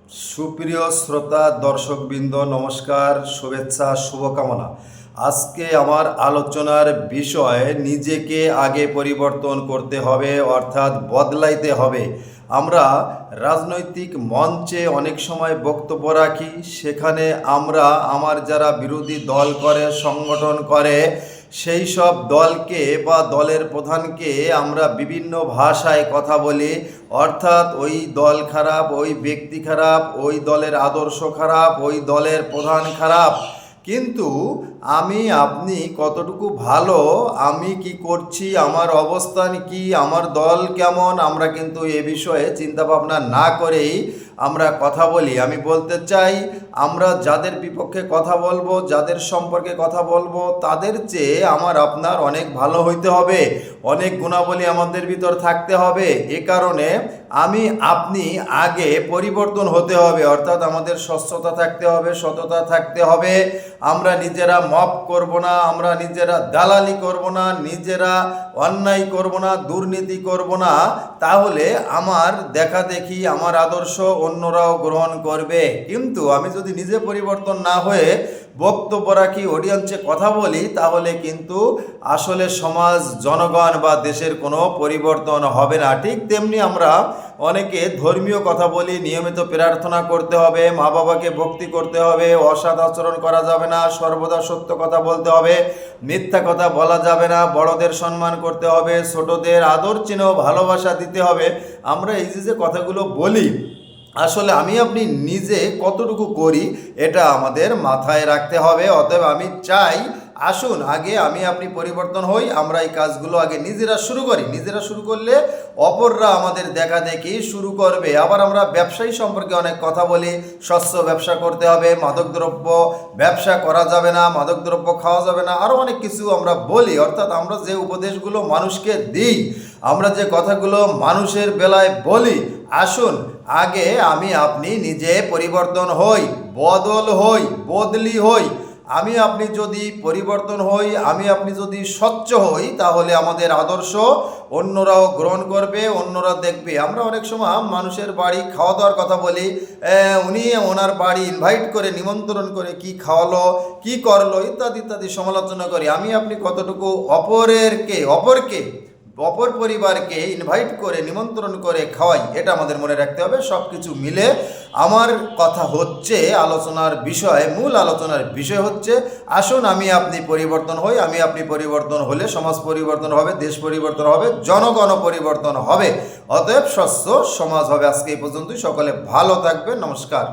সুপ্রিয় শ্রোতা দর্শকবৃন্দ, নমস্কার, শুভেচ্ছা, শুভকামনা। আজকে আমার আলোচনার বিষয় নিজেকে আগে পরিবর্তন করতে হবে, অর্থাৎ বদলাইতে হবে। আমরা রাজনৈতিক মঞ্চে অনেক সময় বক্তব্য রাখি, সেখানে আমরা আমার যারা বিরোধী দল করে, সংগঠন করে, সেই সব দলকে বা দলের প্রধানকে আমরা বিভিন্ন ভাষায় কথা বলি, অর্থাৎ ওই দল খারাপ, ওই ব্যক্তি খারাপ, ওই দলের আদর্শ খারাপ, ওই দলের প্রধান খারাপ। কিন্তু আমি আপনি কতটুকু ভালো, আমি কি করছি, আমার অবস্থান কি, আমার দল কেমন, আমরা কিন্তু এ বিষয়ে চিন্তাভাবনা না করেই আমরা কথা বলি। আমি বলতে চাই, আমরা যাদের বিপক্ষে কথা বলবো, যাদের সম্পর্কে কথা বলবো, তাদের চেয়ে আমার আপনার অনেক ভালো হইতে হবে, অনেক গুণাবলী আমাদের ভিতর থাকতে হবে। এ কারণে আমি আপনি আগে পরিবর্তন হতে হবে, অর্থাৎ আমাদের স্বচ্ছতা থাকতে হবে, সততা থাকতে হবে। আমরা নিজেরা মপ করব না, আমরা নিজেরা দালালি করব না, নিজেরা অন্যায় করব না, দুর্নীতি করব না। তাহলে আমার দেখা দেখি, আমার আদর্শ অন্যরাও গ্রহণ করবে। কিন্তু আমি যদি নিজে পরিবর্তন না হয়ে বক্তব্য রাখি, অডিয়েন্সে কথা বলি, তাহলে কিন্তু আসলে সমাজ, জনগণ বা দেশের কোনো পরিবর্তন হবে না। ঠিক তেমনি আমরা অনেকে ধর্মীয় কথা বলি, নিয়মিত প্রার্থনা করতে হবে, মা বাবাকে ভক্তি করতে হবে, অসৎ আচরণ করা যাবে না, সর্বদা সত্য কথা বলতে হবে, মিথ্যা কথা বলা যাবে না, বড়দের সম্মান করতে হবে, ছোটদের আদর চিহ্ন ভালোবাসা দিতে হবে। আমরা এই যে কথাগুলো বলি, আসলে আমি আপনি নিজে কতটুকু করি এটা আমাদের মাথায় রাখতে হবে। অতএব আমি চাই, আসুন আগে আমি আপনি পরিবর্তন হই, আমরা এই কাজগুলো আগে নিজেরা শুরু করি। নিজেরা শুরু করলে অপররা আমাদের দেখা দেখি শুরু করবে। আবার আমরা ব্যবসায়ী সম্পর্কে অনেক কথা বলি, স্বচ্ছ ব্যবসা করতে হবে, মাদকদ্রব্য ব্যবসা করা যাবে না, মাদকদ্রব্য খাওয়া যাবে না, আরও অনেক কিছু আমরা বলি। অর্থাৎ আমরা যে উপদেশগুলো মানুষকে দিই, আমরা যে কথাগুলো মানুষের বেলায় বলি, আসুন আগে আমি আপনি নিজে পরিবর্তন হই, বদল হই, বদলি হই। আমি আপনি যদি পরিবর্তন হই, আমি আপনি যদি স্বচ্ছ হই, তাহলে আমাদের আদর্শ অন্যরাও গ্রহণ করবে, অন্যরা দেখবে। আমরা অনেক সময় মানুষের বাড়ি খাওয়া দাওয়ার কথা বলি, উনি ওনার বাড়ি ইনভাইট করে, নিমন্ত্রণ করে, কি খাওয়ালো, কি করলো, ইত্যাদি ইত্যাদি সমালোচনা করি। আমি আপনি কতটুকু অপর পরিবারকে ইনভাইট করে, নিমন্ত্রণ করে খাওয়াই, এটা আমাদের মনে রাখতে হবে। সব কিছু মিলে আমার কথা হচ্ছে, মূল আলোচনার বিষয় হচ্ছে, আসুন আমি আপনি পরিবর্তন হই। আমি আপনি পরিবর্তন হলে সমাজ পরিবর্তন হবে, দেশ পরিবর্তন হবে, জনগণ পরিবর্তন হবে, অতএব স্বচ্ছ সমাজ হবে। আজকে এই পর্যন্তই। সকলে ভালো থাকবেন। নমস্কার।